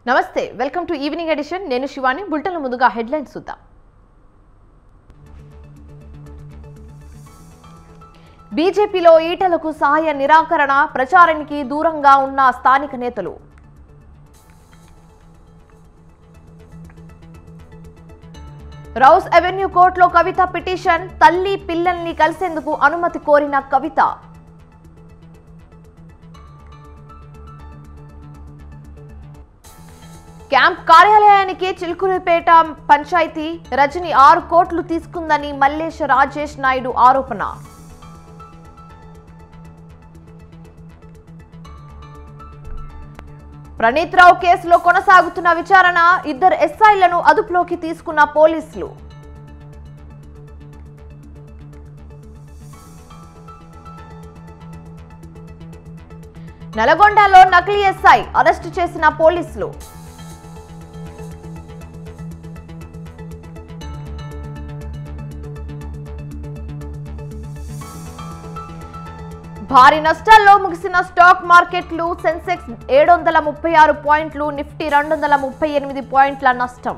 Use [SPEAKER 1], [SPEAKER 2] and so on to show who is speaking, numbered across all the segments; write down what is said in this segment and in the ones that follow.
[SPEAKER 1] నమస్తే welcome to evening edition నేను Shivani bulletin ముందుగా హెడ్లైన్స్ చూద్దాం బీజేపీలో ఈటలకు సహాయ నిరాకరణ ప్రచారానికి దూరంగా ఉన్న స్థానిక నేతలు రౌస్ అవెన్యూ కోర్టులో కవిత పిటిషన్ తల్లి పిల్లల్ని కలిసేందుకు అనుమతి కోరిన కవిత క్యాంప్ కార్యాలయానికి చిలుకూరిపేట పంచాయతీ రజని 6 కోట్లు తీసుకుందని మల్లేశ రాజేష్ నాయుడు ఆరోపణ ప్రణీత్ రావు కేసులో కొనసాగుతున్న విచారణ 2 ఎస్ఐలను అదుపులోకి తీసుకున్న పోలీసులు నల్గొండలో నకిలీ ఎస్ఐ అరెస్టు చేసిన పోలీసులు భారీ నష్టాల్లో ముగిసిన స్టాక్ మార్కెట్లు సెన్సెక్స్ 736 పాయింట్లు నిఫ్టీ 238 పాయింట్ల నష్టం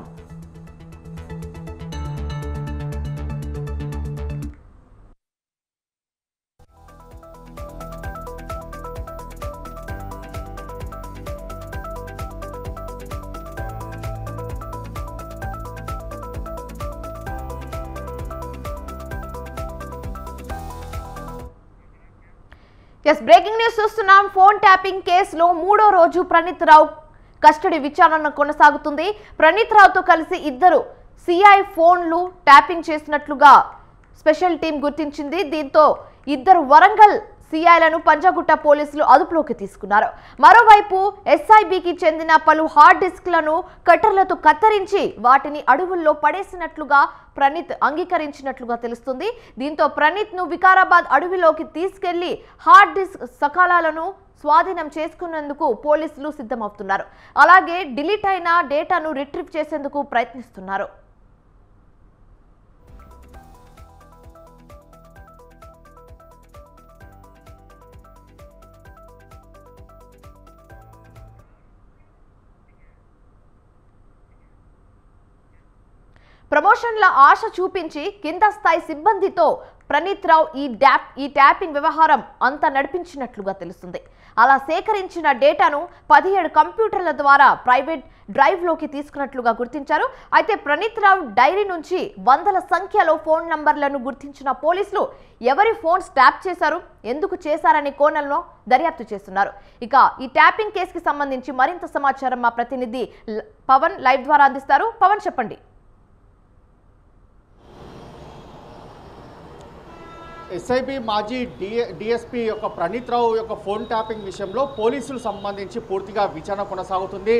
[SPEAKER 1] బ్రేకింగ్ న్యూస్ చూస్తున్నాం. ఫోన్ ట్యాపింగ్ కేసులో 3వ రోజు ప్రణీత్ రావు కస్టడీ విచారణ కొనసాగుతుంది. ప్రణీత్ రావుతో కలిసి 2 సిఐ ఫోన్లు ట్యాపింగ్ చేసినట్లుగా స్పెషల్ టీం గుర్తించింది. దీంతో 2 వరంగల్ సిఐలను పంజాగుట్ట పోలీసులు అదుపులోకి తీసుకున్నారు. మరోవైపు ఎస్ఐబికి చెందిన పలు హార్డ్ డిస్క్లను కట్టర్లతో కత్తిరించి వాటిని అడవుల్లో పడేసినట్లుగా ప్రణీత్ అంగీకరించినట్లుగా తెలుస్తుంది. దీంతో ప్రణీత్ ను వికారాబాద్ అడవిలోకి తీసుకెళ్లి హార్డ్ డిస్క్ సకాలాలను స్వాధీనం చేసుకునేందుకు పోలీసులు సిద్ధమవుతున్నారు. అలాగే డిలీట్ అయిన డేటాను రిట్రీవ్ చేసేందుకు ప్రయత్నిస్తున్నారు. ప్రమోషన్ల ఆశ చూపించి కింద స్థాయి సిబ్బందితో ప్రణీత్ రావు ఈ ట్యాపింగ్ వ్యవహారం అంతా నడిపించినట్లుగా తెలుస్తుంది. అలా సేకరించిన డేటాను 17 కంప్యూటర్ల ద్వారా ప్రైవేట్ డ్రైవ్లోకి తీసుకున్నట్లుగా గుర్తించారు. అయితే ప్రణీత్ రావు డైరీ నుంచి వందల సంఖ్యలో ఫోన్ నంబర్లను గుర్తించిన పోలీసులు ఎవరి ఫోన్స్ ట్యాప్ చేశారు, ఎందుకు చేశారనే కోణంలో దర్యాప్తు చేస్తున్నారు. ఇక ఈ ట్యాపింగ్ కేసుకి సంబంధించి మరింత సమాచారం మా ప్రతినిధి పవన్ లైవ్ ద్వారా అందిస్తారు. పవన్ చెప్పండి.
[SPEAKER 2] ఎస్ఐబి మాజీ డిఎస్పీ యొక్క ప్రణీత్ రావు యొక్క ఫోన్ ట్యాపింగ్ విషయంలో పోలీసులు సంబంధించి పూర్తిగా విచారణ కొనసాగుతుంది.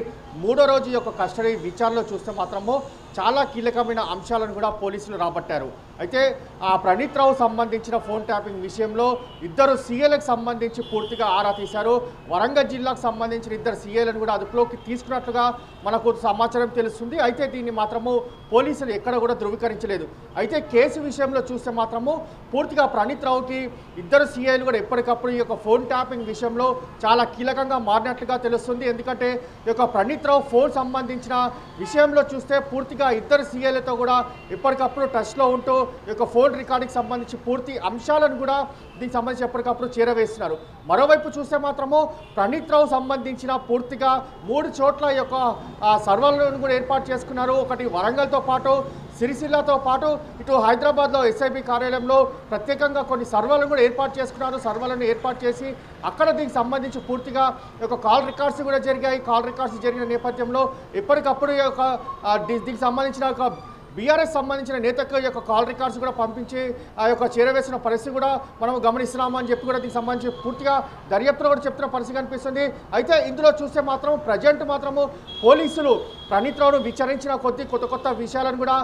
[SPEAKER 2] 3వ రోజు యొక్క కస్టడీ విచారణలో చూస్తే మాత్రము చాలా కీలకమైన అంశాలను కూడా పోలీసులు రాబట్టారు. అయితే ఆ ప్రణీత్ రావు సంబంధించిన ఫోన్ ట్యాపింగ్ విషయంలో 2 సీఏలకు సంబంధించి పూర్తిగా ఆరా తీశారు. వరంగల్ జిల్లాకు సంబంధించిన 2 సీఏలను కూడా అదుపులోకి తీసుకున్నట్లుగా మనకు సమాచారం తెలుస్తుంది. అయితే దీన్ని మాత్రము పోలీసులు ఎక్కడ కూడా ధృవీకరించలేదు. అయితే కేసు విషయంలో చూస్తే మాత్రము పూర్తిగా ప్రణీత్ రావుకి 2 సీఐలు కూడా ఎప్పటికప్పుడు ఈ యొక్క ఫోన్ ట్యాపింగ్ విషయంలో చాలా కీలకంగా మారినట్లుగా తెలుస్తుంది. ఎందుకంటే ఈ యొక్క ప్రణీత్ రావు ఫోన్ సంబంధించిన విషయంలో చూస్తే పూర్తిగా 2 సీఐలతో కూడా ఎప్పటికప్పుడు టచ్లో ఉంటూ ఈ యొక్క ఫోన్ రికార్డింగ్కి సంబంధించి పూర్తి అంశాలను కూడా దీనికి సంబంధించి ఎప్పటికప్పుడు చేరవేస్తున్నారు. మరోవైపు చూస్తే మాత్రము ప్రణీత్ రావు సంబంధించిన పూర్తిగా 3 చోట్ల ఈ యొక్క సర్వర్లను కూడా ఏర్పాటు చేసుకున్నారు. ఒకటి వరంగల్తో పాటు సిరిసిల్లతో పాటు ఇటు హైదరాబాద్లో ఎస్ఐబి కార్యాలయంలో ప్రత్యేకంగా కొన్ని సర్వర్లను కూడా ఏర్పాటు చేసుకున్నారు. సర్వర్లను ఏర్పాటు చేసి అక్కడ దీనికి సంబంధించి పూర్తిగా ఒక కాల్ రికార్డ్స్ కూడా జరిగాయి. కాల్ రికార్డ్స్ జరిగిన నేపథ్యంలో ఎప్పటికప్పుడు ఈ యొక్క దీనికి సంబంధించిన ఒక బీఆర్ఎస్ సంబంధించిన నేతకు యొక్క కాల్ రికార్డ్స్ కూడా పంపించి ఆ యొక్క చేరవేసిన పరిస్థితి కూడా మనం గమనిస్తున్నాము అని చెప్పి కూడా దీనికి సంబంధించి పూర్తిగా దర్యాప్తులో కూడా చెప్తున్న పరిస్థితి కనిపిస్తుంది. అయితే ఇందులో చూస్తే మాత్రం ప్రజెంట్ మాత్రము పోలీసులు ప్రణీత్ రావును విచారించిన కొత్త విషయాలను కూడా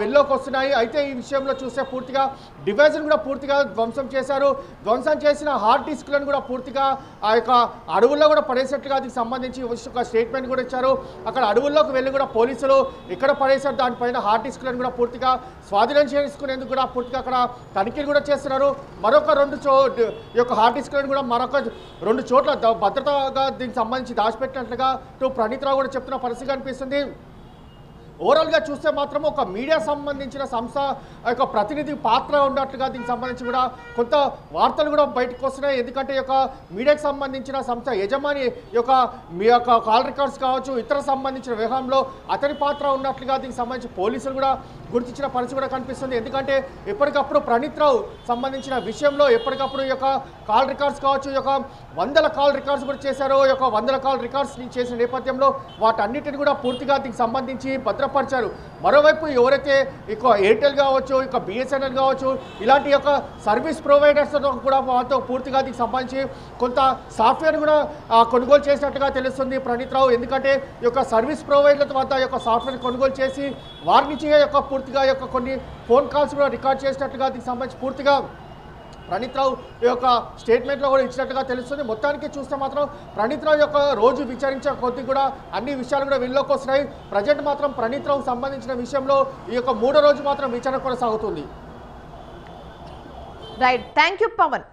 [SPEAKER 2] వెల్లోకి వస్తున్నాయి. అయితే ఈ విషయంలో చూస్తే పూర్తిగా డివైజ్ను కూడా పూర్తిగా ధ్వంసం చేశారు. ధ్వంసం చేసిన హార్డ్ డిస్క్లను కూడా పూర్తిగా ఆ యొక్క అడవుల్లో కూడా పడేసినట్లుగా దీనికి సంబంధించి ఒక స్టేట్మెంట్ కూడా ఇచ్చారు. అక్కడ అడవుల్లోకి వెళ్ళి కూడా పోలీసులు ఎక్కడ పడేశారు దానిపైన హార్డ్ డిస్క్లను కూడా పూర్తిగా స్వాధీనం చేసుకునేందుకు కూడా పూర్తిగా అక్కడ తనిఖీలు కూడా చేస్తున్నారు. మరొక ఈ యొక్క హార్డ్ డిస్క్లను కూడా మరొక 2 చోట్ల భద్రతగా దీనికి సంబంధించి దాచిపెట్టినట్లుగా ప్రణీత్ రావు కూడా చెప్తున్న పరిస్థితి కనిపిస్తుంది. ఓవరాల్గా చూస్తే మాత్రం ఒక మీడియా సంబంధించిన సంస్థ యొక్క ప్రతినిధి పాత్ర ఉన్నట్లుగా దీనికి సంబంధించి కూడా కొంత వార్తలు కూడా బయటకు వస్తున్నాయి. ఎందుకంటే ఈ యొక్క మీడియాకు సంబంధించిన సంస్థ యజమాని మీ యొక్క కాల్ రికార్డ్స్ కావచ్చు ఇతర సంబంధించిన వ్యవహారంలో అతని పాత్ర ఉన్నట్లుగా దీనికి సంబంధించి పోలీసులు కూడా గుర్తించిన పరిస్థితి కూడా కనిపిస్తుంది. ఎందుకంటే ఎప్పటికప్పుడు ప్రణీత్ రావు సంబంధించిన విషయంలో ఎప్పటికప్పుడు ఈ యొక్క కాల్ రికార్డ్స్ కావచ్చు ఈ యొక్క 100 కాల్ రికార్డ్స్ కూడా చేశారు. ఈ యొక్క 100 కాల్ రికార్డ్స్ చేసిన నేపథ్యంలో వాటన్నిటిని కూడా పూర్తిగా దీనికి సంబంధించి భద్రపరిచారు. మరోవైపు ఎవరైతే ఇక ఎయిర్టెల్ కావచ్చు ఇక బిఎస్ఎన్ఎల్ కావచ్చు ఇలాంటి యొక్క సర్వీస్ ప్రొవైడర్స్ కూడా వాళ్ళతో పూర్తిగా దీనికి సంబంధించి కొంత సాఫ్ట్వేర్ కూడా కొనుగోలు చేసినట్టుగా తెలుస్తుంది ప్రణీత్ రావు. ఎందుకంటే ఈ యొక్క సర్వీస్ ప్రొవైడర్ల వద్ద ఈ యొక్క సాఫ్ట్వేర్ కొనుగోలు చేసి వారి నుంచి యొక్క పూర్తిగా యొక్క కొన్ని ఫోన్ కాల్స్ కూడా రికార్డ్ చేసినట్టుగా దీనికి సంబంధించి పూర్తిగా ప్రణీత్ రావు ఈ యొక్క స్టేట్మెంట్లో కూడా ఇచ్చినట్టుగా తెలుస్తుంది. మొత్తానికి చూస్తే మాత్రం ప్రణీత్ రావు యొక్క రోజు విచారించే కొద్ది కూడా అన్ని విషయాలు కూడా వెలుగులోకి వస్తున్నాయి. ప్రజెంట్ మాత్రం ప్రణీత్ రావు సంబంధించిన విషయంలో ఈ యొక్క 3వ రోజు మాత్రం విచారణ కొనసాగుతుంది.
[SPEAKER 1] Right, thank you Pawan.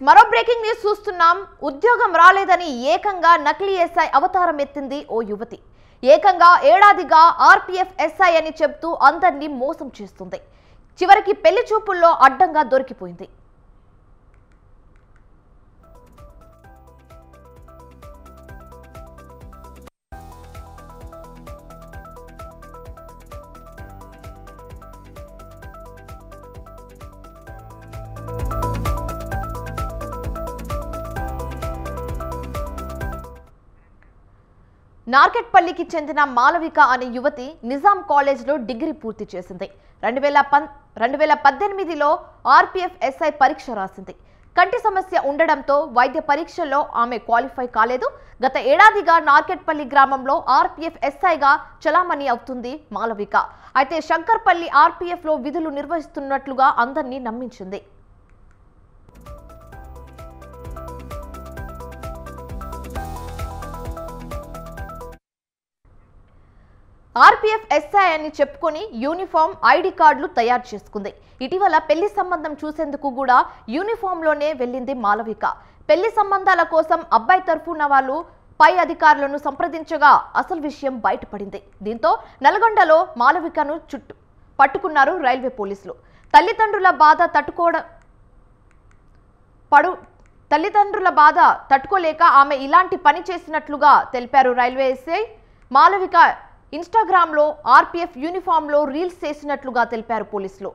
[SPEAKER 1] మరో బ్రేకింగ్ న్యూస్ చూస్తున్నాం. ఉద్యోగం రాలేదని ఏకంగా నకిలీ ఎస్ఐ అవతారం ఎత్తింది ఓ యువతి. ఏకంగా ఏడాదిగా ఆర్పీఎఫ్ ఎస్ఐ అని చెప్తూ అందరినీ మోసం చేస్తుంది. చివరికి పెళ్లి చూపుల్లో అడ్డంగా దొరికిపోయింది. నార్కెట్పల్లికి చెందిన మాలవిక అనే యువతి నిజాం కాలేజ్లో డిగ్రీ పూర్తి చేసింది. 2018లో ఆర్పీఎఫ్ ఎస్ఐ పరీక్ష రాసింది. కంటి సమస్య ఉండడంతో వైద్య పరీక్షల్లో ఆమె క్వాలిఫై కాలేదు. గత ఏడాదిగా నార్కెట్పల్లి గ్రామంలో ఆర్పీఎఫ్ ఎస్ఐగా చలామణి అవుతుంది మాలవిక. అయితే శంకర్పల్లి ఆర్పీఎఫ్లో విధులు నిర్వహిస్తున్నట్లుగా అందరినీ నమ్మించింది. ఆర్పీఎఫ్ ఎస్ఐ అని చెప్పుకొని యూనిఫామ్ ఐడి కార్డులు తయారు చేసుకుంది. ఇటీవల పెళ్లి సంబంధం చూసేందుకు కూడా యూనిఫామ్లోనే వెళ్ళింది మాలవిక. పెళ్లి సంబంధాల కోసం అబ్బాయి తరఫున వాళ్ళు పై అధికారులను సంప్రదించగా అసలు విషయం బయటపడింది. దీంతో నల్గొండలో మాలవికను పట్టుకున్నారు రైల్వే పోలీసులు. తల్లిదండ్రుల బాధ తట్టుకోలేక ఆమె ఇలాంటి పని చేసినట్లుగా తెలిపారు రైల్వే ఎస్ఐ. మాలవిక ఇన్స్టాగ్రామ్లో ఆర్పీఎఫ్ యూనిఫామ్లో రీల్స్ చేసినట్లుగా తెలిపారు పోలీసులు.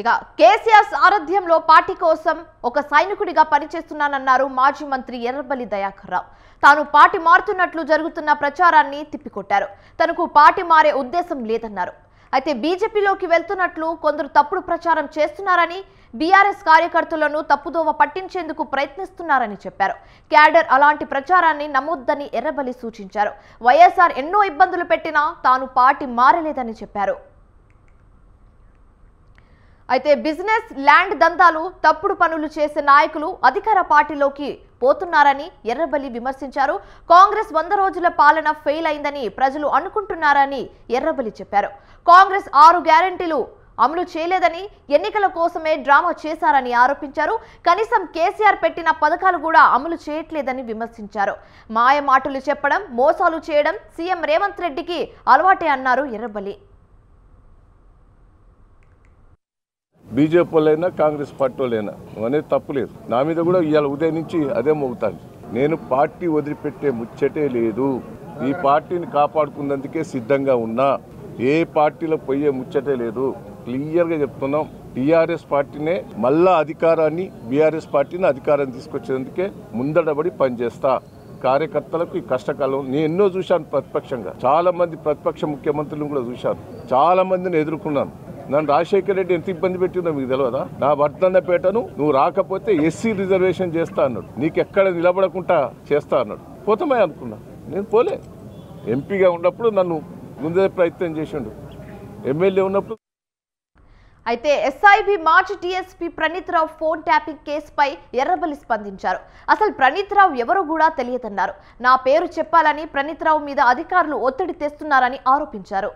[SPEAKER 1] ఇక కేసీఆర్ సారథ్యంలో పార్టీ కోసం ఒక సైనికుడిగా పనిచేస్తున్నానన్నారు మాజీ మంత్రి ఎర్రబెల్లి దయాకర్ రావు. తాను పార్టీ మారుతున్నట్లు జరుగుతున్న ప్రచారాన్ని తిప్పికొట్టారు. తనకు పార్టీ మారే ఉద్దేశం లేదన్నారు. అయితే బీజేపీలోకి వెళ్తున్నట్లు కొందరు తప్పుడు ప్రచారం చేస్తున్నారని, బీఆర్ఎస్ కార్యకర్తలను తప్పుదోవ పట్టించేందుకు ప్రయత్నిస్తున్నారని చెప్పారు. క్యాడర్ అలాంటి ప్రచారాన్ని నమ్మొద్దని ఎర్రబెల్లి సూచించారు. వైఎస్ఆర్ ఎన్నో ఇబ్బందులు పెట్టినా తాను పార్టీ మారలేదని చెప్పారు. అయితే బిజినెస్ ల్యాండ్ దందాలు తప్పుడు పనులు చేసే నాయకులు అధికార పార్టీలోకి పోతున్నారని ఎర్రబెల్లి విమర్శించారు. కాంగ్రెస్ 100 రోజుల పాలన ఫెయిల్ అయిందని ప్రజలు అనుకుంటున్నారని ఎర్రబెల్లి చెప్పారు. కాంగ్రెస్ 6 గ్యారెంటీలు అమలు చేయలేదని, ఎన్నికల కోసమే డ్రామా చేశారని ఆరోపించారు. కనీసం కేసీఆర్ పెట్టిన పథకాలు కూడా అమలు చేయట్లేదని విమర్శించారు. మాయ మాటలు చెప్పడం, మోసాలు చేయడం సీఎం రేవంత్ రెడ్డికి అలవాటే అన్నారు ఎర్రబెల్లి.
[SPEAKER 3] బీజేపీ వాళ్ళైనా కాంగ్రెస్ పార్టీ వాళ్ళైనా అనేది తప్పులేదు. నా మీద కూడా ఇవాళ ఉదయం నుంచి అదే మోగుతాను. నేను పార్టీ వదిలిపెట్టే ముచ్చటే లేదు. ఈ పార్టీని కాపాడుకున్నందుకే సిద్ధంగా ఉన్నా. ఏ పార్టీలో పోయే ముచ్చటే లేదు. క్లియర్గా చెప్తున్నాం. టీఆర్ఎస్ పార్టీనే మళ్ళా అధికారాన్ని, బీఆర్ఎస్ పార్టీని అధికారాన్ని తీసుకొచ్చేందుకే ముందడబడి పనిచేస్తా. కార్యకర్తలకు ఈ కష్టకాలం నేను ఎన్నో చూశాను. ప్రతిపక్షంగా చాలా మంది ప్రతిపక్ష ముఖ్యమంత్రులను కూడా చూశాను. చాలా మందిని ఎదుర్కొన్నాను. నన్ను రాజశేఖర రెడ్డి ఎంత ఇబ్బంది పెట్టిందో మీకు తెలియదా? నా వర్ధన్నపేటను నువ్వు రాకపోతే ఎస్సీ రిజర్వేషన్ చేస్తా అన్నాడు. నీకెక్కడ నిలబడకుండా చేస్తా అన్నాడు. పోతామే అనుకున్నా. నేను పోలే. ఎంపీగా ఉన్నప్పుడు నన్ను ముందే ప్రయత్నం చేసిండు. ఎమ్మెల్యే ఉన్నప్పుడు.
[SPEAKER 1] అయితే ఎస్ఐబి మాజీ డీఎస్పీ ప్రణీత్ రావు ఫోన్ ట్యాపింగ్ కేసుపై ఎర్రబెల్లి స్పందించారు. అసలు ప్రణీత్ రావు ఎవరో కూడా తెలియదన్నారు. నా పేరు చెప్పాలని ప్రణీత్ రావు మీద అధికారులు ఒత్తిడి తెస్తున్నారని ఆరోపించారు.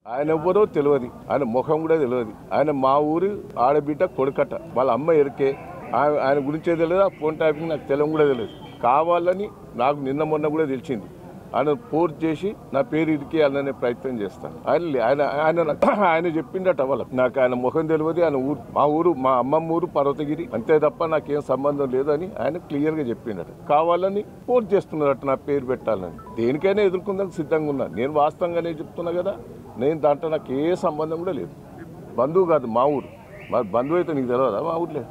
[SPEAKER 3] ఆయన ఎవ్వరో తెలియదు. ఆయన ముఖం కూడా తెలియదు. ఆయన మా ఊరు ఆడబిడ్డ కొడుకట. వాళ్ళ అమ్మ ఎరికే. ఆయన గురించే తెలియదు. ఆ ఫోన్ ట్యాపింగ్ నాకు తెలియడం కూడా తెలియదు. కావాలని నాకు నిన్న మొన్న కూడా తెలిసింది. ఆయన ఫోర్స్ చేసి నా పేరు ఇరికేయాలనే ప్రయత్నం చేస్తాను. ఆయన చెప్పిండట వాళ్ళకి. నాకు ఆయన ముఖం తెలియదు. ఆయన ఊరు మా అమ్మమ్మ ఊరు పర్వతగిరి, అంతే తప్ప నాకేం సంబంధం లేదని ఆయన క్లియర్గా చెప్పిండట. కావాలని ఫోర్స్ చేస్తున్నారట నా పేరు పెట్టాలని. దేనికైనా ఎదుర్కొందానికి సిద్ధంగా ఉన్నా. నేను వాస్తవంగానే చెప్తున్నా కదా. నేను దాంట్లో నాకు ఏ సంబంధం కూడా లేదు. బంధువు కాదు, మా ఊరు. మా బంధువు అయితే నీకు తెలియదా? మా ఊర్లే.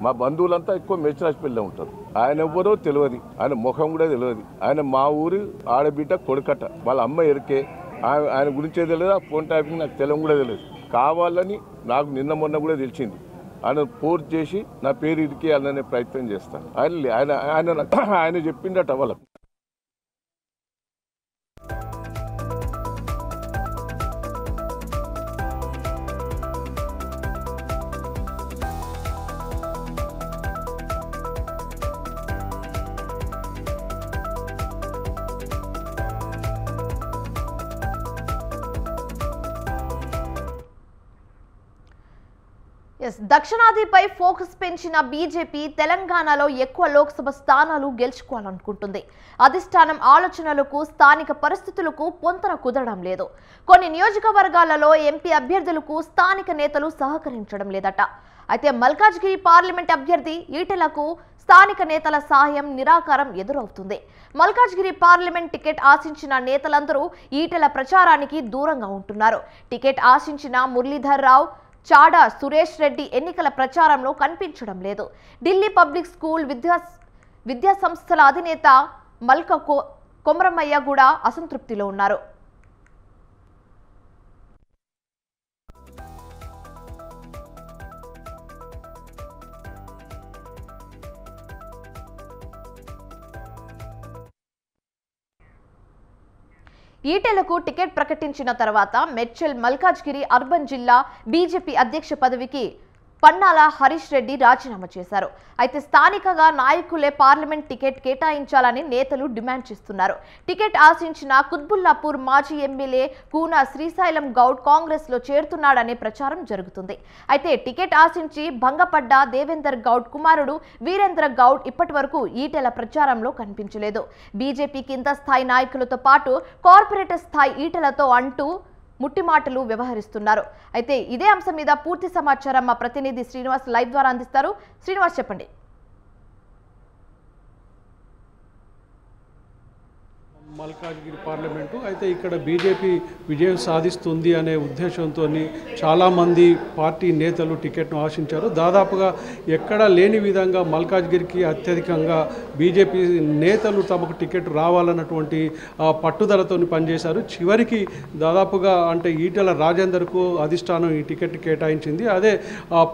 [SPEAKER 3] మా బంధువులంతా ఎక్కువ మేచరాజపల్లిలో ఉంటారు. ఆయన ఎవ్వరో తెలియదు. ఆయన ముఖం కూడా తెలియదు. ఆయన మా ఊరు ఆడబిడ్డ కొడుకట. వాళ్ళ అమ్మ ఎరికే. ఆయన గురించే తెలియదు. ఆ ఫోన్ ట్యాపింగ్ నాకు తెలియడం కూడా తెలియదు. కావాలని నాకు నిన్న మొన్న కూడా తెలిసింది. ఆయన ఫోర్స్ చేసి నా పేరు ఇరికేయాలనే ప్రయత్నం చేస్తాను. ఆయన చెప్పిండట వాళ్ళకి.
[SPEAKER 1] దక్షిణాదిపై ఫోకస్ పెంచిన బీజేపీ తెలంగాణలో ఎక్కువ లోక్సభ స్థానాలు గెలుచుకోవాలనుకుంటుంది. అధిష్టానం ఆలోచనలకు, స్థానిక పరిస్థితులకు పొంతన కుదరడం లేదు. కొన్ని నియోజకవర్గాలలో ఎంపీ అభ్యర్థులకు స్థానిక నేతలు సహకరించడం లేదట. అయితే మల్కాజ్గిరి పార్లమెంట్ అభ్యర్థి ఈటెలకు స్థానిక నేతల సహాయం, నిరాకారం ఎదురవుతుంది. మల్కాజ్గిరి పార్లమెంట్ టికెట్ ఆశించిన నేతలందరూ ఈటెల ప్రచారానికి దూరంగా ఉంటున్నారు. టికెట్ ఆశించిన మురళీధర్ రావు, చాడా సురేష్ రెడ్డి ఎన్నికల ప్రచారంలో కనిపించడం లేదు. ఢిల్లీ పబ్లిక్ స్కూల్ విద్యా సంస్థల అధినేత మల్క కొమరమయ్య కూడా అసంతృప్తిలో ఉన్నారు. ఈటెలకు టికెట్ ప్రకటించిన తర్వాత మెడ్చల్ మల్కాజ్గిరి అర్బన్ జిల్లా బీజేపీ అధ్యక్ష పదవికి పన్నాల హరీష్ రెడ్డి రాజీనామా చేశారు. అయితే స్థానికంగా నాయకులే పార్లమెంట్ టికెట్ కేటాయించాలని నేతలు డిమాండ్ చేస్తున్నారు. టికెట్ ఆశించిన కుత్బుల్లాపూర్ మాజీ ఎమ్మెల్యే కూన శ్రీశైలం గౌడ్ కాంగ్రెస్ లో చేరుతున్నాడనే ప్రచారం జరుగుతుంది. అయితే టికెట్ ఆశించి భంగపడ్డ దేవేందర్ గౌడ్ కుమారుడు వీరేంద్ర గౌడ్ ఇప్పటి వరకు ఈటెల ప్రచారంలో కనిపించలేదు. బీజేపీ కింద స్థాయి నాయకులతో పాటు కార్పొరేటర్ స్థాయి ఈటెలతో అంటూ ముట్టిమాటలు వ్యవహరిస్తున్నారు. అయితే ఇదే అంశం మీద పూర్తి సమాచారం మా ప్రతినిధి శ్రీనివాస్ లైవ్ ద్వారా అందిస్తారు. శ్రీనివాస్, చెప్పండి.
[SPEAKER 4] మల్కాజ్గిరి పార్లమెంటు అయితే ఇక్కడ బీజేపీ విజయం సాధిస్తుంది అనే ఉద్దేశంతో చాలామంది పార్టీ నేతలు టికెట్ను ఆశించారు. దాదాపుగా ఎక్కడా లేని విధంగా మల్కాజ్గిరికి అత్యధికంగా బీజేపీ నేతలు తమకు టికెట్ రావాలన్నటువంటి పట్టుదలతో పనిచేశారు. చివరికి దాదాపుగా అంటే ఈటెల రాజేందర్కు అధిష్టానం ఈ టికెట్ కేటాయించింది. అదే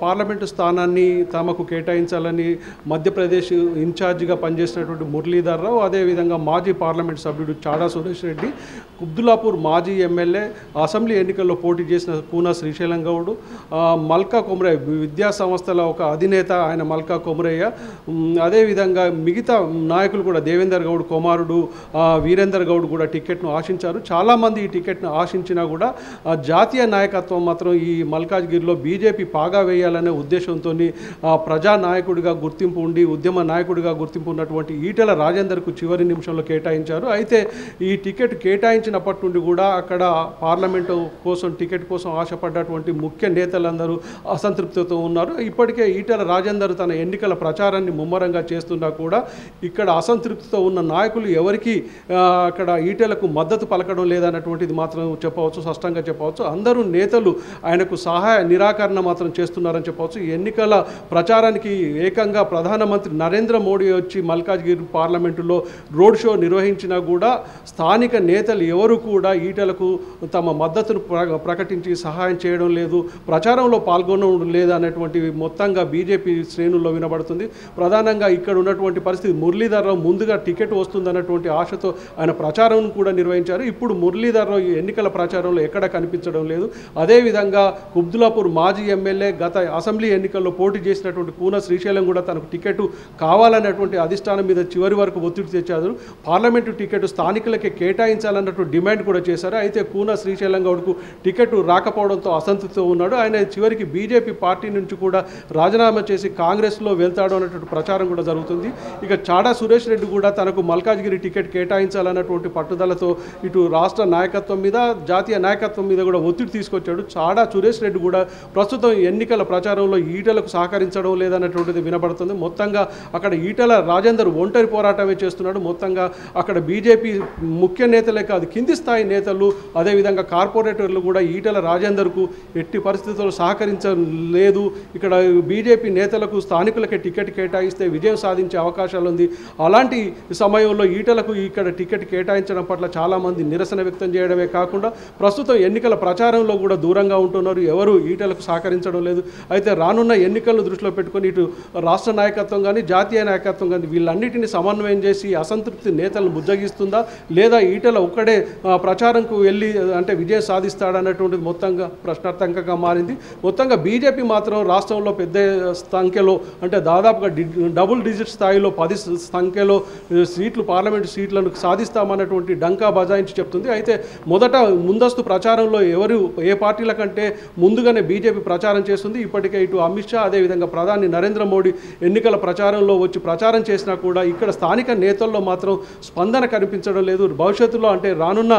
[SPEAKER 4] పార్లమెంటు స్థానాన్ని తమకు కేటాయించాలని మధ్యప్రదేశ్ ఇన్ఛార్జిగా పనిచేసినటువంటి మురళీధర్ రావు, అదేవిధంగా మాజీ పార్లమెంట్ సభ్యుడు చాడా సురేష్ రెడ్డి, కుబ్దులాపూర్ మాజీ ఎమ్మెల్యే, అసెంబ్లీ ఎన్నికల్లో పోటీ చేసిన కూన శ్రీశైలం గౌడ్, మల్కా కొమరయ్య విద్యా సంస్థల ఒక అధినేత ఆయన మల్కా కొమరయ్య, అదేవిధంగా మిగతా నాయకులు కూడా దేవేందర్ గౌడ్ కుమారుడు వీరేందర్ గౌడ్ కూడా టికెట్ను ఆశించారు. చాలామంది ఈ టికెట్ను ఆశించినా కూడా జాతీయ నాయకత్వం మాత్రం ఈ మల్కాజ్గిరిలో బీజేపీ పాగా వేయాలనే ఉద్దేశంతో ప్రజా నాయకుడిగా గుర్తింపు ఉండి ఉద్యమ నాయకుడిగా గుర్తింపు ఉన్నటువంటి ఈటెల రాజేందర్కు చివరి నిమిషంలో కేటాయించారు. అయితే ఈ టికెట్ కేటాయించినప్పటి నుండి కూడా అక్కడ పార్లమెంటు కోసం టికెట్ కోసం ఆశపడ్డటువంటి ముఖ్య నేతలందరూ అసంతృప్తితో ఉన్నారు. ఇప్పటికే ఈటెల రాజేందర్ తన ఎన్నికల ప్రచారాన్ని ముమ్మరంగా చేస్తున్నా కూడా ఇక్కడ అసంతృప్తితో ఉన్న నాయకులు ఎవరికి అక్కడ ఈటెలకు మద్దతు పలకడం లేదన్నటువంటిది మాత్రం చెప్పవచ్చు, స్పష్టంగా చెప్పవచ్చు. అందరూ నేతలు ఆయనకు సహాయ నిరాకరణ మాత్రం చేస్తున్నారని చెప్పవచ్చు. ఈ ఎన్నికల ప్రచారానికి ఏకంగా ప్రధానమంత్రి నరేంద్ర మోడీ వచ్చి మల్కాజ్గిరి పార్లమెంటులో రోడ్ షో నిర్వహించినా కూడా స్థానిక నేతలు ఎవరు కూడా ఈటెలకు తమ మద్దతును ప్రకటించి సహాయం చేయడం లేదు, ప్రచారంలో పాల్గొనడం లేదు అనేటువంటి మొత్తంగా బీజేపీ శ్రేణుల్లో వినబడుతుంది. ప్రధానంగా ఇక్కడ ఉన్నటువంటి పరిస్థితి మురళీధర్రావు ముందుగా టికెట్ వస్తుందన్నటువంటి ఆశతో ఆయన ప్రచారం కూడా నిర్వహించారు. ఇప్పుడు మురళీధర్రావు ఈ ఎన్నికల ప్రచారంలో ఎక్కడ కనిపించడం లేదు. అదేవిధంగా కుబ్దులాపూర్ మాజీ ఎమ్మెల్యే గత అసెంబ్లీ ఎన్నికల్లో పోటీ చేసినటువంటి కూన శ్రీశైలం కూడా తనకు టికెట్ కావాలన్నటువంటి అధిష్టానం మీద చివరి వరకు ఒత్తిడి తెచ్చారు. పార్లమెంటు టికెట్ స్థానికులకే కేటాయించాలన్నట్టు డిమాండ్ కూడా చేశారు. అయితే కూన శ్రీశైలం గౌడ్కు టికెట్ రాకపోవడంతో అసంతృప్తితో ఉన్నాడు. ఆయన చివరికి బీజేపీ పార్టీ నుంచి కూడా రాజీనామా చేసి కాంగ్రెస్లో వెళ్తాడు అన్నటువంటి ప్రచారం కూడా జరుగుతుంది. ఇక చాడా సురేష్ రెడ్డి కూడా తనకు మల్కాజ్గిరి టికెట్ కేటాయించాలన్నటువంటి పట్టుదలతో ఇటు రాష్ట్ర నాయకత్వం మీద జాతీయ నాయకత్వం మీద కూడా ఒత్తిడి తీసుకొచ్చాడు. చాడా సురేష్ రెడ్డి కూడా ప్రస్తుతం ఎన్నికల ప్రచారంలో ఈటెలకు సహకరించడం లేదన్నటువంటిది వినబడుతుంది. మొత్తంగా అక్కడ ఈటెల రాజేందర్ ఒంటరి పోరాటమే చేస్తున్నాడు. మొత్తంగా అక్కడ బీజేపీ ముఖ్య నేతలే కాదు కింది స్థాయి నేతలు అదేవిధంగా కార్పొరేటర్లు కూడా ఈటెల రాజేందర్కు ఎట్టి పరిస్థితుల్లో సహకరించలేదు. ఇక్కడ బీజేపీ నేతలకు స్థానికులకే టికెట్ కేటాయిస్తే విజయం సాధించే అవకాశాలు ఉంది. అలాంటి సమయంలో ఈటెలకు ఇక్కడ టికెట్ కేటాయించడం పట్ల చాలామంది నిరసన వ్యక్తం చేయడమే కాకుండా ప్రస్తుతం ఎన్నికల ప్రచారంలో కూడా దూరంగా ఉంటున్నారు. ఎవరు ఈటెలకు సహకరించడం లేదు. అయితే రానున్న ఎన్నికలను దృష్టిలో పెట్టుకొని ఇటు రాష్ట్ర నాయకత్వం కానీ జాతీయ నాయకత్వం కానీ వీళ్ళన్నిటిని సమన్వయం చేసి అసంతృప్తి నేతలను బుజ్జగిస్తుందా లేదా ఈటెల ఒక్కడే ప్రచారంకు వెళ్ళి అంటే విజయం సాధిస్తాడన్నటువంటిది మొత్తంగా ప్రశ్నార్థకంగా మారింది. మొత్తంగా బీజేపీ మాత్రం రాష్ట్రంలో పెద్ద సంఖ్యలో అంటే దాదాపుగా డబుల్ డిజిట్ స్థాయిలో 10 సంఖ్యలో సీట్లు పార్లమెంటు సీట్లను సాధిస్తామన్నటువంటి డంకా బజాయించి చెప్తుంది. అయితే మొదట ముందస్తు ప్రచారంలో ఎవరు ఏ పార్టీల కంటే ముందుగానే బీజేపీ ప్రచారం చేస్తుంది. ఇప్పటికే ఇటు అమిత్ షా అదేవిధంగా ప్రధాని నరేంద్ర మోడీ ఎన్నికల ప్రచారంలో వచ్చి ప్రచారం చేసినా కూడా ఇక్కడ స్థానిక నేతల్లో మాత్రం స్పందన కనిపించడం లేదు. భవిష్యత్తులో అంటే రానున్న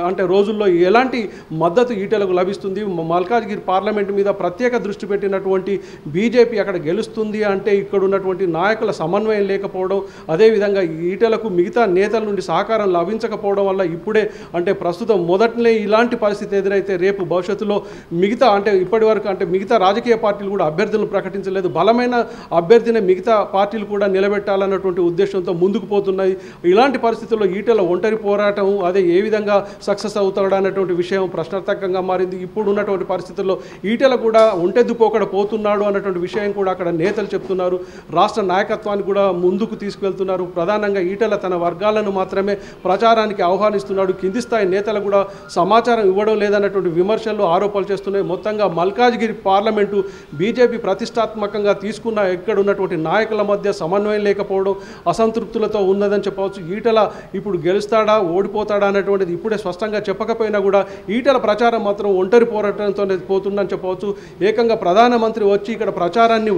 [SPEAKER 4] అంటే రోజుల్లో ఎలాంటి మద్దతు ఈటెలకు లభిస్తుంది, మల్కాజ్గిరి పార్లమెంటు మీద ప్రత్యేక దృష్టి పెట్టినటువంటి బీజేపీ అక్కడ గెలుస్తుంది అంటే ఇక్కడ ఉన్నటువంటి నాయకుల సమన్వయం లేకపోవడం అదేవిధంగా ఈటెలకు మిగతా నేతల నుండి సహకారం లభించకపోవడం వల్ల ఇప్పుడే అంటే ప్రస్తుతం మొదటనే ఇలాంటి పరిస్థితి ఎదురైతే రేపు భవిష్యత్తులో మిగతా అంటే ఇప్పటి వరకు అంటే మిగతా రాజకీయ పార్టీలు కూడా అభ్యర్థులను ప్రకటించలేదు. బలమైన అభ్యర్థిని మిగతా పార్టీలు కూడా నిలబెట్టాలన్నటువంటి ఉద్దేశంతో ముందుకు పోతున్నాయి. ఇలాంటి పరిస్థితుల్లో ఈటెల ఒంటరి పోరాటం అదే ఏ విధంగా సక్సెస్ అవుతాడు అన్నటువంటి విషయం ప్రశ్నార్థకంగా మారింది. ఇప్పుడు ఉన్నటువంటి పరిస్థితుల్లో ఈటెల కూడా ఒంటెద్దుపోకడ పోతున్నాడు అన్నటువంటి విషయం కూడా అక్కడ నేతలు చెప్తున్నారు. రాష్ట్ర నాయకత్వాన్ని కూడా ముందుకు తీసుకువెళ్తున్నారు. ప్రధానంగా ఈటెల తన వర్గాలను మాత్రమే ప్రచారానికి ఆహ్వానిస్తున్నాడు. కింది స్థాయి నేతలు కూడా సమాచారం ఇవ్వడం లేదన్నటువంటి విమర్శలు ఆరోపణలు చేస్తున్నాయి. మొత్తంగా మల్కాజ్గిరి పార్లమెంటు బీజేపీ ప్రతిష్టాత్మకంగా తీసుకున్న ఇక్కడ ఉన్నటువంటి నాయకుల మధ్య సమన్వయం లేకపోవడం అసంతృప్తులతో ఉన్నదని చెప్పవచ్చు. ఈటెల ఇప్పుడు గెలుస్తాడా ఓడిపోతాడా అనేటువంటిది ఇప్పుడే స్పష్టంగా చెప్పకపోయినా కూడా ఈటెల ప్రచారం మాత్రం ఒంటరి పోరాటంతో పోతుందని చెప్పవచ్చు. ఏకంగా ప్రధానమంత్రి వచ్చి ఇక్కడ ప్రచారాన్ని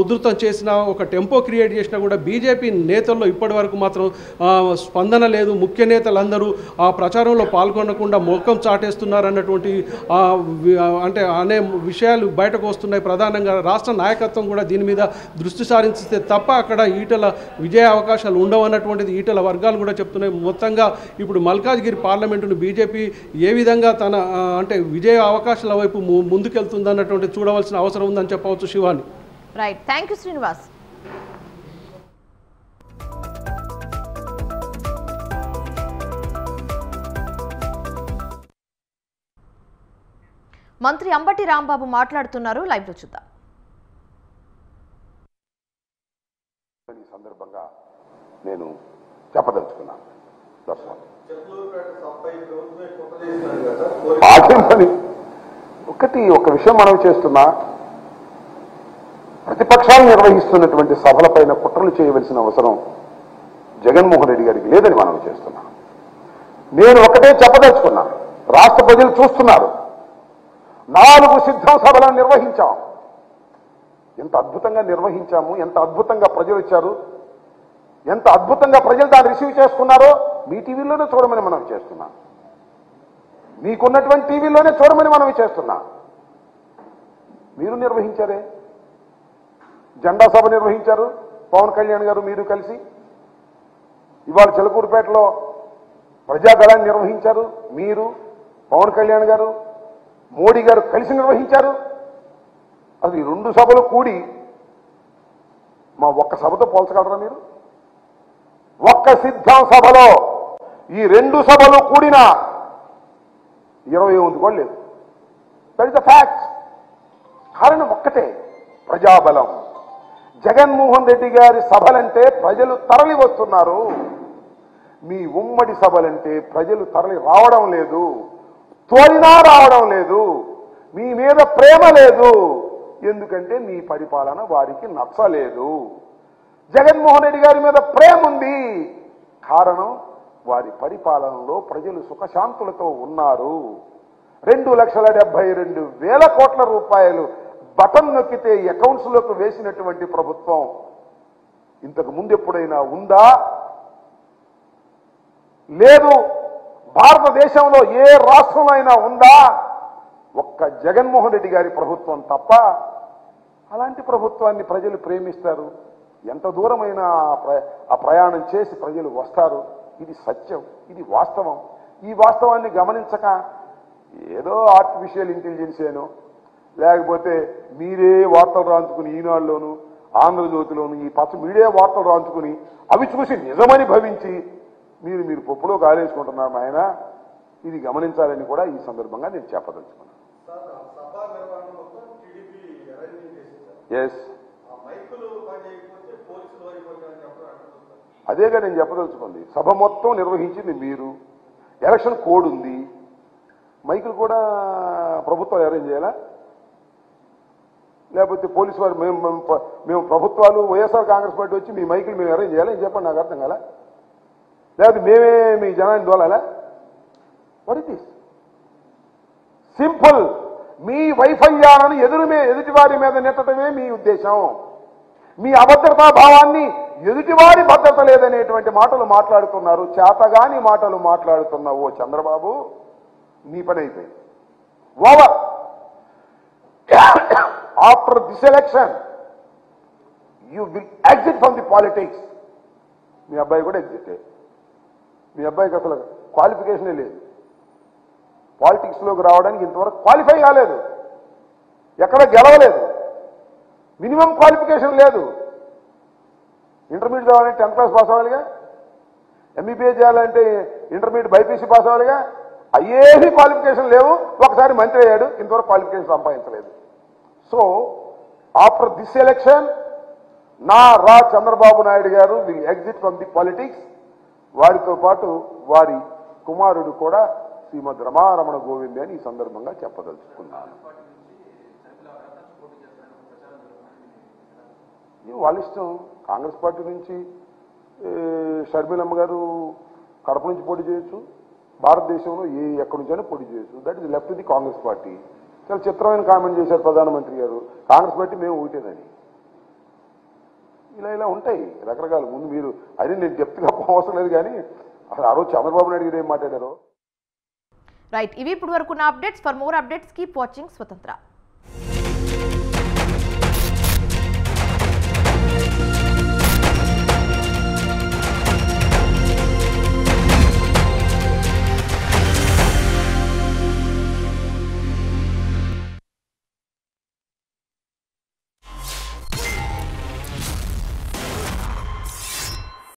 [SPEAKER 4] ఉధృతం చేసిన ఒక టెంపో క్రియేట్ చేసినా కూడా బీజేపీ నేతల్లో ఇప్పటి వరకు మాత్రం స్పందన లేదు. ముఖ్య నేతలందరూ ఆ ప్రచారంలో పాల్గొనకుండా మొక్కం చాటేస్తున్నారు అన్నటువంటి అంటే అనే విషయాలు బయటకు వస్తున్నాయి. ప్రధానంగా రాష్ట్ర నాయకత్వం కూడా దీని మీద దృష్టి సారించితే తప్ప అక్కడ ఈటెల విజయ అవకాశాలు ఉండవన్నటువంటిది ఈటెల వర్గాలు కూడా చెప్తున్నాయి. మొత్తంగా ఇప్పుడు మల్కాజ్గిరి పార్లమెంటును బీజేపీ ఏ విధంగా తన అంటే విజయ అవకాశాల వైపు ముందుకెళ్తుందన్నటువంటి చూడవలసిన అవసరం ఉందని చెప్పవచ్చు. Shivani.
[SPEAKER 1] Right, thank you Srinivas. మంత్రి అంబటి రాంబాబు మాట్లాడుతున్నారు, లైవ్ లో చూద్దాం.
[SPEAKER 5] ఈ సందర్భంగా నేను చెప్పదలుచుకున్నాను. అదే పని. ఒక విషయం మనం చేస్తున్నా, ప్రతిపక్షాలు నిర్వహిస్తున్నటువంటి సభలపైన కుట్రలు చేయవలసిన అవసరం జగన్మోహన్ రెడ్డి గారికి లేదని మనం చేస్తున్నా. నేను ఒకటే చెప్పదలుచుకున్నా, రాష్ట్ర ప్రజలు చూస్తున్నారు. 4 సిద్ధం సభలను నిర్వహించాం. ఎంత అద్భుతంగా నిర్వహించాము, ఎంత అద్భుతంగా ప్రజలు వచ్చారు, ఎంత అద్భుతంగా ప్రజలు దాన్ని రిసీవ్ చేసుకున్నారో మీ టీవీలోనే చూడమని మనం చేస్తున్నాం. మీకున్నటువంటి టీవీలోనే చూడమని మనం చేస్తున్నాం. మీరు నిర్వహించారే, జెండా సభ నిర్వహించారు పవన్ కళ్యాణ్ గారు మీరు కలిసి. ఇవాళ చిలకూరుపేటలో ప్రజాదళాన్ని నిర్వహించారు మీరు, పవన్ కళ్యాణ్ గారు, మోడీ గారు కలిసి నిర్వహించారు. అసలు ఈ 2 సభలు కూడి మా ఒక్క సభతో పోల్చగలరా మీరు? ఒక్క సిద్ధం సభలో ఈ 2 సభలు కూడిన 20 కూడా లేదు. That is the fact. కారణం ఒక్కటే, ప్రజాబలం. జగన్మోహన్ రెడ్డి గారి సభలంటే ప్రజలు తరలి వస్తున్నారు. మీ ఉమ్మడి సభలంటే ప్రజలు తరలి రావడం లేదు, తోలినా రావడం లేదు. మీ మీద ప్రేమ లేదు, ఎందుకంటే మీ పరిపాలన వారికి నచ్చలేదు. జగన్మోహన్ రెడ్డి గారి మీద ప్రేమ ఉంది, కారణం వారి పరిపాలనలో ప్రజలు సుఖశాంతులతో ఉన్నారు. 2,72,000 కోట్ల రూపాయలు బటన్ నొక్కితే అకౌంట్స్లోకి వేసినటువంటి ప్రభుత్వం ఇంతకు ముందు ఎప్పుడైనా ఉందా? లేదు. భారతదేశంలో ఏ రాష్ట్రంలో అయినా ఉందా? ఒక్క జగన్మోహన్ రెడ్డి గారి ప్రభుత్వం తప్ప. అలాంటి ప్రభుత్వాన్ని ప్రజలు ప్రేమిస్తారు. ఎంత దూరమైనా ఆ ప్రయాణం చేసి ప్రజలు వస్తారు. ఇది సత్యం, ఇది వాస్తవం. ఈ వాస్తవాన్ని గమనించక ఏదో ఆర్టిఫిషియల్ ఇంటెలిజెన్స్ ఏనో, లేకపోతే మీరే వార్తలు రాంచుకుని ఈనాడులోను ఆంధ్రజ్యోతిలోను ఈ పచ్చ మీడియా వార్తలు రాంచుకుని అవి చూసి నిజమని భవించి మీరు పప్పులో కాలేసుకుంటున్నారు ఆయన. ఇది గమనించాలని కూడా ఈ సందర్భంగా నేను చెప్పదలుచుకున్నాను. ఎస్, అదేగా నేను చెప్పదలుచుకుంది. సభ మొత్తం నిర్వహించింది మీరు. ఎలక్షన్ కోడ్ ఉంది, మైకులు కూడా ప్రభుత్వాలు అరేంజ్ చేయాలా? లేకపోతే పోలీసు వారు మేము ప్రభుత్వాలు వైఎస్ఆర్ కాంగ్రెస్ పార్టీ వచ్చి మీ మైకులు మేము అరేంజ్ చేయాలా? చెప్పండి, నాకు అర్థం కాలా. లేకపోతే మేమే మీ జనాన్ని దోలాలా? What it is? సింపుల్. మీ వైఫల్యాలను ఎదుటివారి మీద నెట్టడమే మీ ఉద్దేశం. మీ అభద్రతా భావాన్ని ఎదుటివారి భద్రత లేదనేటువంటి మాటలు మాట్లాడుతున్నారు. చేతగాని మాటలు మాట్లాడుతున్నావు ఓ చంద్రబాబు, నీ పని అయిపోయింది. Over. After this election you will exit from the politics. మీ అబ్బాయి కూడా ఎగ్జిటే. మీ అబ్బాయికి అసలు క్వాలిఫికేషనే లేదు. పాలిటిక్స్లోకి రావడానికి ఇంతవరకు క్వాలిఫై కాలేదు, ఎక్కడ గెలవలేదు, మినిమం క్వాలిఫికేషన్ లేదు. ఇంటర్మీడియట్ చదవాలంటే 10th క్లాస్ పాస్ అవ్వాలిగా, ఎంబీబీఎస్ చేయాలంటే ఇంటర్మీడియట్ బైపీసీ పాస్ అవ్వాలిగా. అయ్యేవి క్వాలిఫికేషన్ లేవు. ఒకసారి మంత్రి అయ్యాడు, ఇంతవరకు క్వాలిఫికేషన్ సంపాదించలేదు. So after this election Chandrababu Naidu గారు will exit from the politics. వారితో పాటు వారి కుమారుడు కూడా శ్రీమద్ రమారమణ గోవిందే అని ఈ సందర్భంగా చెప్పదలుచుకున్నాను. వాళ్ళ ఇష్టం. కాంగ్రెస్ పార్టీ నుంచి షర్మిలమ్మ గారు కడప నుంచి పోటీ చేయొచ్చు, భారతదేశంలో ఎక్కడి నుంచైనా పోటీ చేయొచ్చు. That is left the Congress party. చాలా చిత్రమైన కామెంట్ చేశారు ప్రధానమంత్రి గారు, కాంగ్రెస్ పార్టీ మేము ఊటేదని. ఇలా ఉంటాయి రకరకాలు. ముందు మీరు అది నేను చెప్తున్నా అవసరం లేదు, కానీ అసలు ఆ రోజు చంద్రబాబు నాయుడు గారు ఏం మాట్లాడారో.
[SPEAKER 1] రైట్, ఇవి ఇప్పుడు వరకు updates. For more updates keep watching స్వతంత్ర.